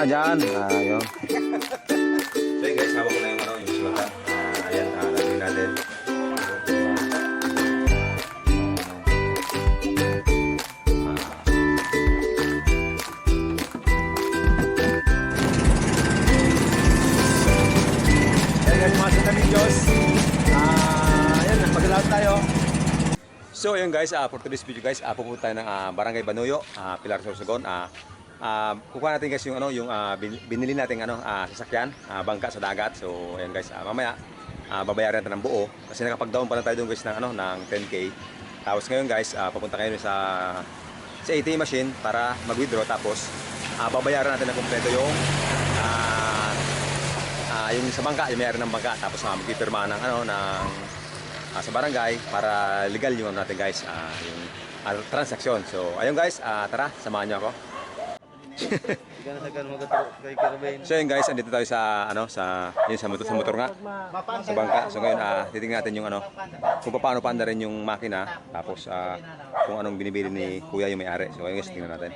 Dyan. Yun. So yun guys, hawak ko na yung yung sulatan. Ayan, lagyan natin. Ayan guys, mga sinamin Diyos. Ayan, nagpagalaw tayo. So ayun guys, for today's video guys, pupunta tayo ng Barangay Banuyo, Pilar Sorsogon. Kukuha natin guys yung yung binili nating sasakyan, bangka sa dagat. So ayun guys, mamaya babayaran natin ng buo kasi nakapag-down pa lang tayo doon guys ng ng 10K. Tapos ngayon guys, papunta kayo sa ATM machine para mag-withdraw, tapos babayaran natin ng kumpleto yung sa bangka, yung may-ari ng bangka, tapos magpipirma ng sa barangay para legal yung natin guys, yung transaksyon. So ayun guys, tara, samahan niyo ako. So yun guys, andito tayo sa sa motor nga, sa bangka. So ngayon titingnan natin yung kung paano paanda rin yung makina, tapos kung anong binibili ni kuya yung may-ari. So ayun guys, tingnan natin.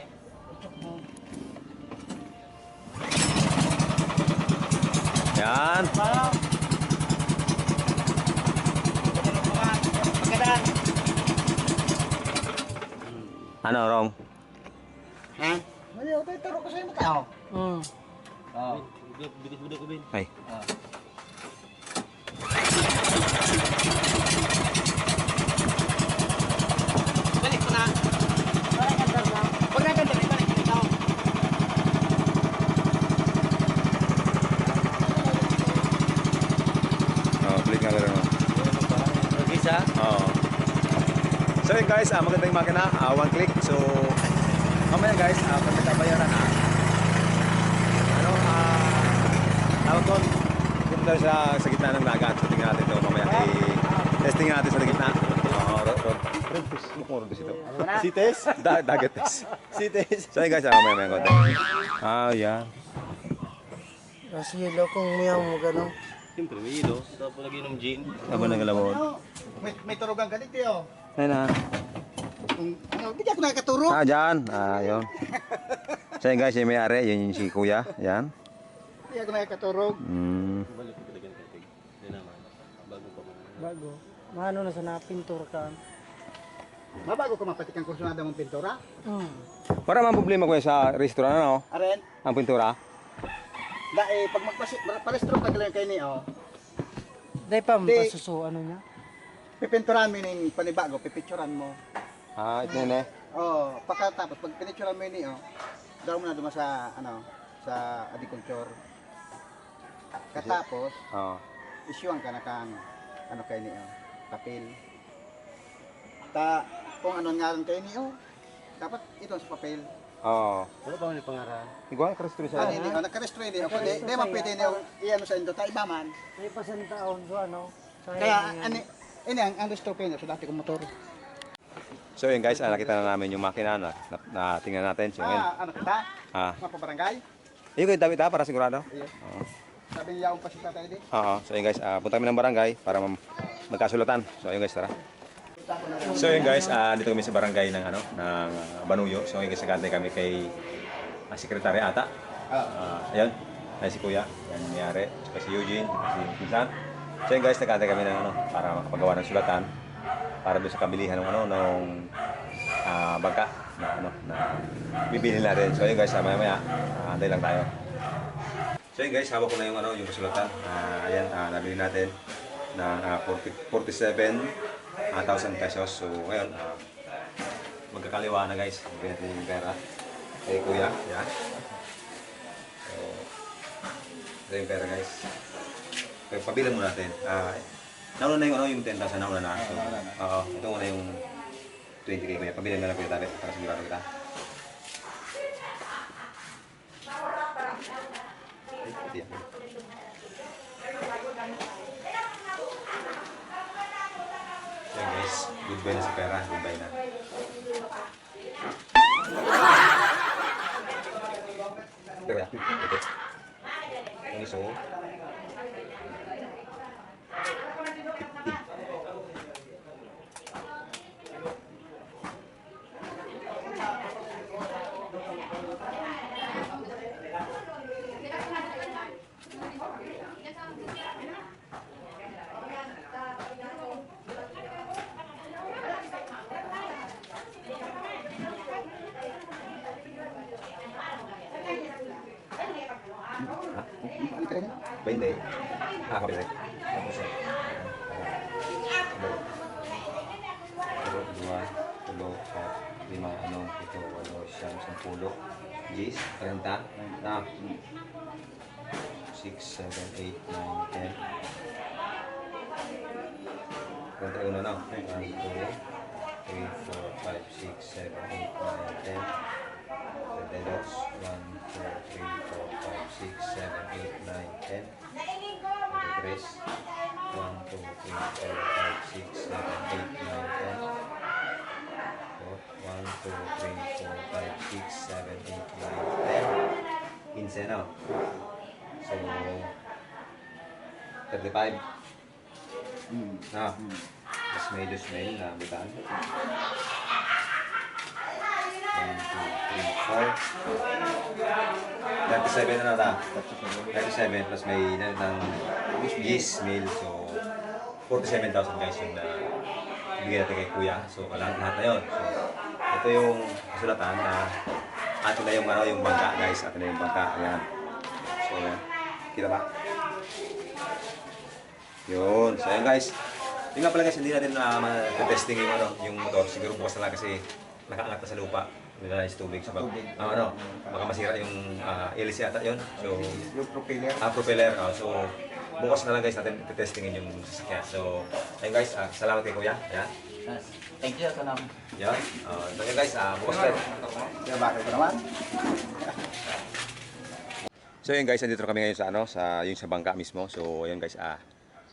Yan. Ano, Rom? Ha? Hindi, ako tayo taro ko sa'yo matao. Bilis-bilis ko bin. Ay. Balik ko na. Balik ka na. Huwag na ganda rin, balik ka na. Click nga rin. Isa? Oo. So yun guys, maganda yung makina, one click. So mamaya guys, pag nagkabayaran tawag doon, dito tayo sa gitna ng dagat. So tingnan natin ito mamaya, testing natin sa gitna. Road ito. Sites? Dagat test. Sites? So yun guys, mamaya konti. Yan. Kasi yelo kung mayang mo gano'n. Siyempre, may ilo. Tapos lagi ng gin. Aba naglalawod. May turugan ka dito yun. Ayun na. Hindi ka nakaturo. Dyan. Yun. So yun guys, yung may-ari, yun yung si kuya. Yan. Hindi ka nakaturo. Balik ko talagang katig. Yan naman. Bago pa mo. Bago. Mano na sa napintura ka. Mabago ka mapatik ang kursunada mong pintura? Para mang problema ko sa restaurant, Aren? ang pintura. Pag magpalestro ka galing kayo niyo. Dahil pa Di- mapasuso ano niya? Pipinturan mo yung panibago, pipicturan mo. Ito yun eh. Pagkatapos, pag pinicturan mo yun niyo, daw mo na duman sa, sa agriculture. Katapos, isyuan ka na kang, kayo niyo, papel. Kung ano nga rin kayo niyo, dapat ito sa papel. Ano pa may pangaran? Igual, karestro siya. Hindi, nagka-restro hindi. Hindi man pwede niyo, iyan sa indo, tayo ibaman. May pasentaon so ano? Kaya, ini ang restro kayo niyo, sa dati kong motor. So yun guys, nakita na namin yung makina na tingnan natin. So ngayon, Ano kita? Mga pabarangay? yun kayo David para sigurado. Iya. Sabi niya akong pasita tayo din. So yun guys, punta kami ng barangay para magkasulatan. So yun guys, tara. So yun guys, dito kami sa barangay ng ng Banuyo. So yun guys, nagantay kami kay sekretary ata. Ayun, ay si Kuya, yan yung mayari, saka si Eugene, si Pinsan. So yun guys, nagantay kami ng para makapagawa ng sulatan para doon sa kabilihan ng bangka na bibili natin. So yun guys, maya-maya, antay lang tayo. So yun guys, hawak ko na yung sulatan. Ayan, nabili natin na 47,000 pesos. So ngayon, magkakaliwa na guys. Bigyan natin yung pera kay Kuya. Yan. So, ito yung pera guys. Okay, pabilan mo natin. Nauna na yung 10,000 nauna na. So, ito muna yung 20K Kuya. Pabilan mo na Kuya tabi para sigurado kita. Ito yan. So guys, goodbye na sa pera, goodbye na. Pero ya, ito. Ang iso. 20. Kapit. Tapos dua, tulo, apat, lima, ano, ito, walo, siyam, 10, 10, 30, na, 6, 7, 8, 9, 10. 31 na. 1, 2, 3, 4, 5, 6, 7, 8, 9, 10. 32. 1, 2, 3, 4, 5, 6, 7, 8, 9, 10. 33. 1, 2, 3, 4, 5, 6, 7, 8, 9, 10. 1, 2, 3, 4, 5, 6, 7, 8, 9, 10. 15 na. So, 35. Na. Mas may dosmail na butaan. 1, 2, 3, 4. 37 na na. 37 plus may ng gis mail. So, 47,000 guys yung bigyan natin kay Kuya. So, lahat na yun. So, ito yung kasulatan na atin na yung, yung bangka guys. Atin na yung bangka. Ayan. So, ayan. Kita ba? Yun. So, ayan guys. Yung nga pala guys, hindi natin ma-testing yung, yung motor. Siguro bukas na lang kasi nakaangat na sa lupa. Nilalais tubig sa baka masira yung hélice ata yun. So, Yung propeller. Propeller. So, bukas na lang guys natin testingin yung sasakyan. So, ayun guys, salamat kay Kuya. Ayan. Thank you, Kanam. Yan. So, ayun guys, bukas na. Kaya bakit ko naman? So, ayun guys, andito kami ngayon sa yung sa bangka mismo. So, ayun guys,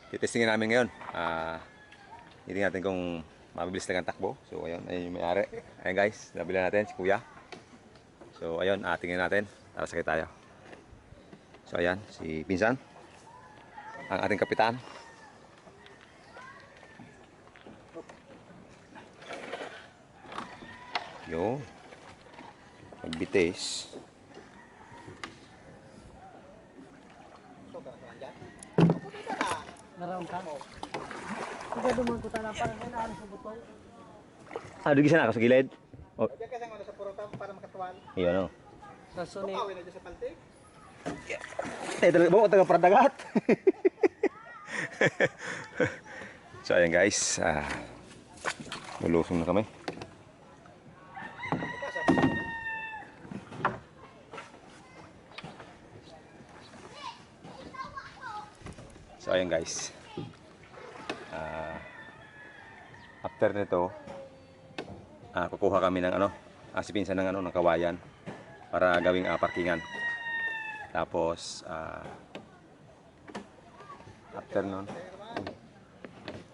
titestingin namin ngayon. Hindi natin kung mabilis lang ang takbo. So, ayun yung may-ari. Ayun guys, nabili natin si Kuya. So, ayun, tingnan natin. Tara, sakay tayo. So, ayan, si Pinsan. Ang ating kapitan. Yo. Magbitis. Naroon ka? Hindi duman ko tala parang kailangan sa butol. Doon gisa na ako sa gilid. Oh, Diyan kasi ano sa purutan para makatuwal. iyon o. Sa suni. Awin na dyan sa paltik. Talaga mo, taga Pradagat. So, ayan guys. Lulusong na kami. So, ayan guys. After nito, kukuha kami ng si Pinsan ng ng kawayan para gawing parkingan. Tapos after nun,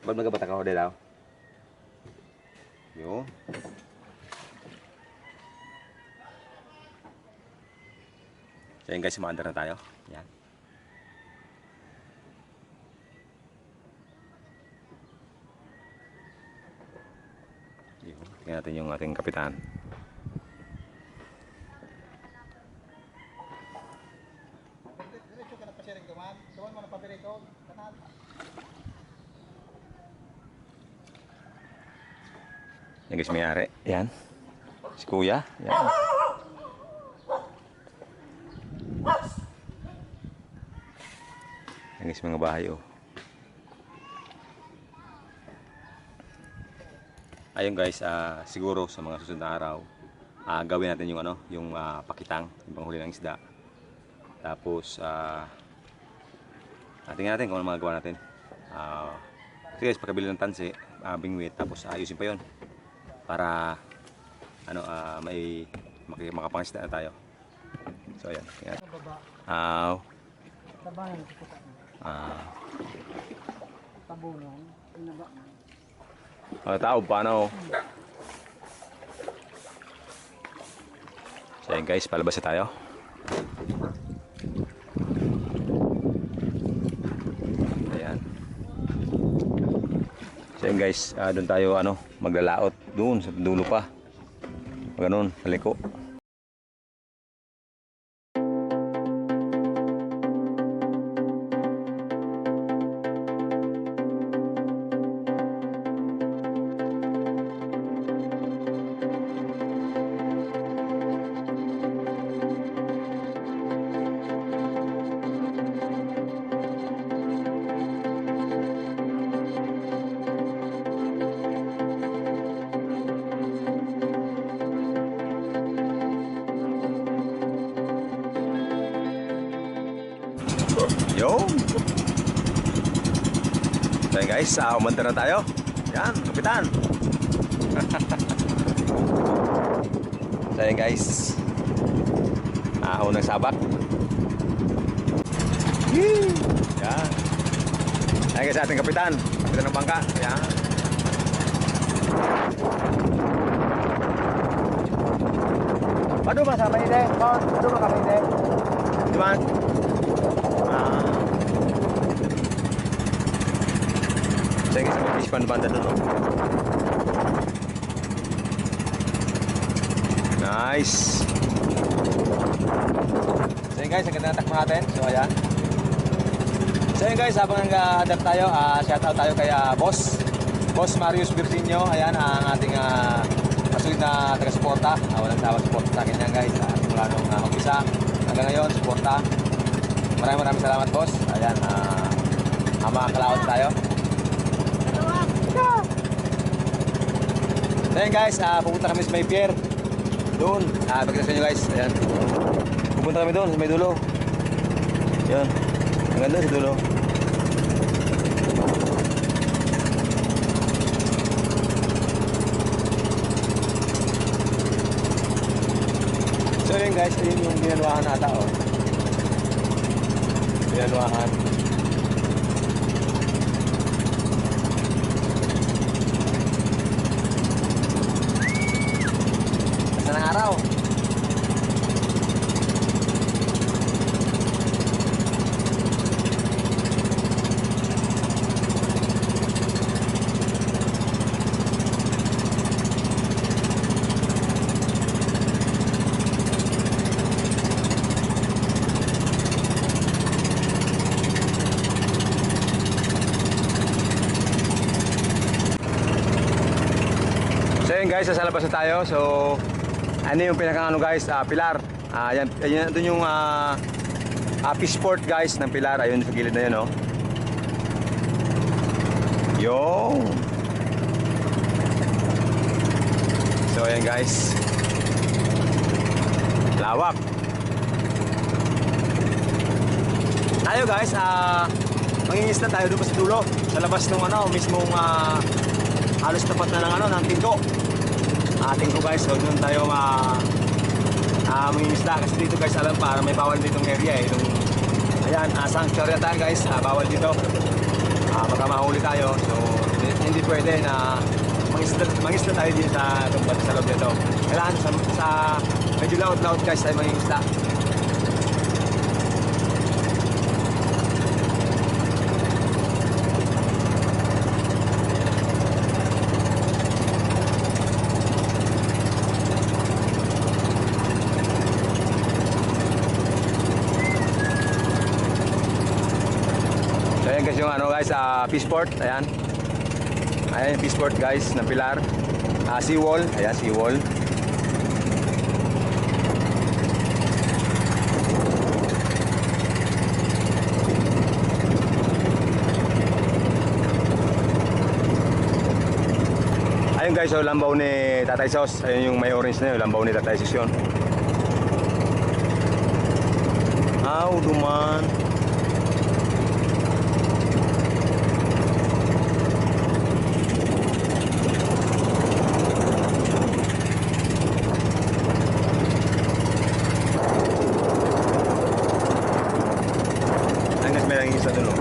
ba't magabata ka ho din daw? Yun. So yun guys, maandar na tayo. Yan. Yun. Tingnan natin yung ating kapitan. Diretso ka na pa siya rin duman. Duman mo na pabiriko. Kanal. Yan guys, may-ari. Yan. Si Kuya. Yan. Yan guys, mga bahay oh. Ayun guys, siguro sa mga susunod na araw, gawin natin yung yung pakitang, yung panghuli ng isda. Tapos tingnan natin kung ano magagawa natin. Kasi guys, pagkabili ng tansi, bingwit, tapos ayusin pa 'yon para may makapangisda na tayo. So ayan. Ayan. Tabangan ko kita. Tabunong. Pinaba na. Tao, paano? So ayan guys, palabas na tayo. Ayan. So ayan guys, doon tayo maglalaot doon sa dulo pa. Ganun, paliko. Yo. So yun guys, umanda na tayo. Yan, kapitan. So yun guys, unang sabak. Yee! Yan. Ayan guys, ating kapitan. Kapitan ng bangka. Yan. Aduh mas apa ini? Kon, aduh mas apa ini? Di ba? Saya guys, may fish pan banda doon. Oh. Nice. So yun guys, ang ganda ng takbo natin. So ayan. So yun guys, habang nag-adapt tayo, shoutout tayo kay Boss Marius Virginio. Ayan, ang ating masulit na taga-suporta. Walang tawag suporta sa akin yan guys. Mula nung umpisa hanggang ngayon, suporta. Maraming salamat boss. Ayan, makakalaot tayo. So yun guys, pupunta kami sa may pier. Doon, pagkita sa inyo guys. Ayan. Pupunta kami doon sa may dulo. Ayan. Hanggang doon sa dulo. So yun guys, yun yung ginalwahan ata oh. Ginalwahan. Basta ng araw. So yun guys, sa labas na tayo. So ano yung pinakang guys, pilar. Yan, doon yung fish port guys ng pilar. Ayun sa gilid na yun oh. Yo. So ayan guys. Lawak. Tayo guys, mangingisda tayo doon pa sa dulo. Sa labas ng mismong halos tapat na ng tingko. Tingko guys, so doon tayo mangingisda. Kasi dito guys, alam para may bawal ditong area eh. Ayan, sanctuary tayo guys, bawal dito. Baka mahuli tayo. So hindi pwede na mangisda tayo dito sa loob dito. Kailangan sa medyo loud guys tayo mangingisda. Ayan guys yung fish port, ayan. Ayan fish port guys ng pilar. Seawall, ayan seawall. Ayun guys, so lambaw ni Tatay Sos. Ayun yung may orange na yun, lambaw ni Tatay Sos yun. Duman. Isa dulu.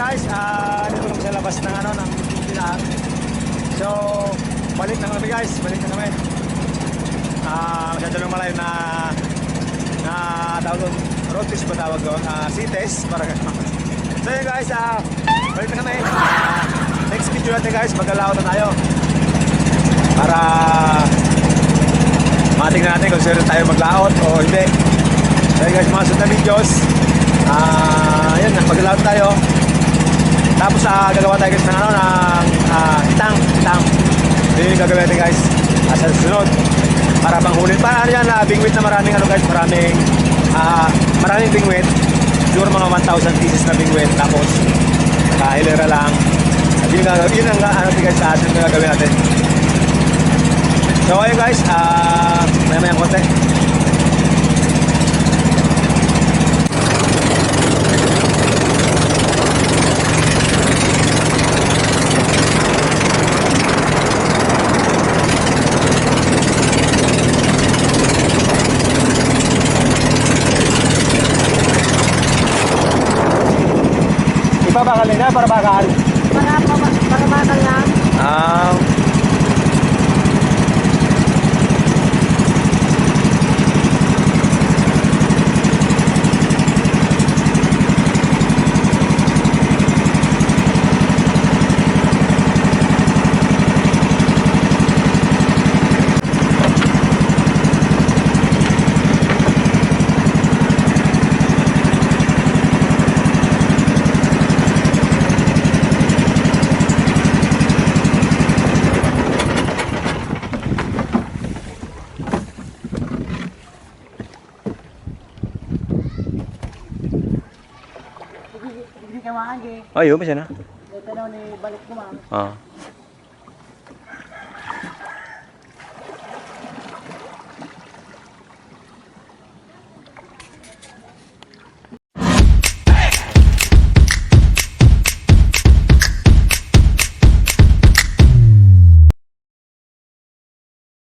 guys, dito lang sa labas ng ano ng pilar. So, balik na kami guys, balik na kami. Masyado lang malayo na tawag doon, road test ba tawag doon? C-test, parang so yun guys, balik na kami. Next video natin guys, maglalaot na tayo. Para matingnan natin kung sino tayo maglaot o hindi. So yun guys, mga sunod na videos. Yun, maglalaot tayo. Tapos gagawa tayo guys ng ano, ng itang. Yun yung gagawin natin guys. Sa sunod. Para panghulin. Para ano yan, bingwit na maraming ano guys, maraming bingwit. Siguro mga 1,000 pieces na bingwit. Tapos, hilera lang. At yun ang ano guys, sa atin na gagawin natin. So ayun guys, maya-maya konti. Ibabakal nila para bakal. Para bakal lang. Hindi ka maagi. Ayun, pasya na. Ito na ni balik ko ma'am.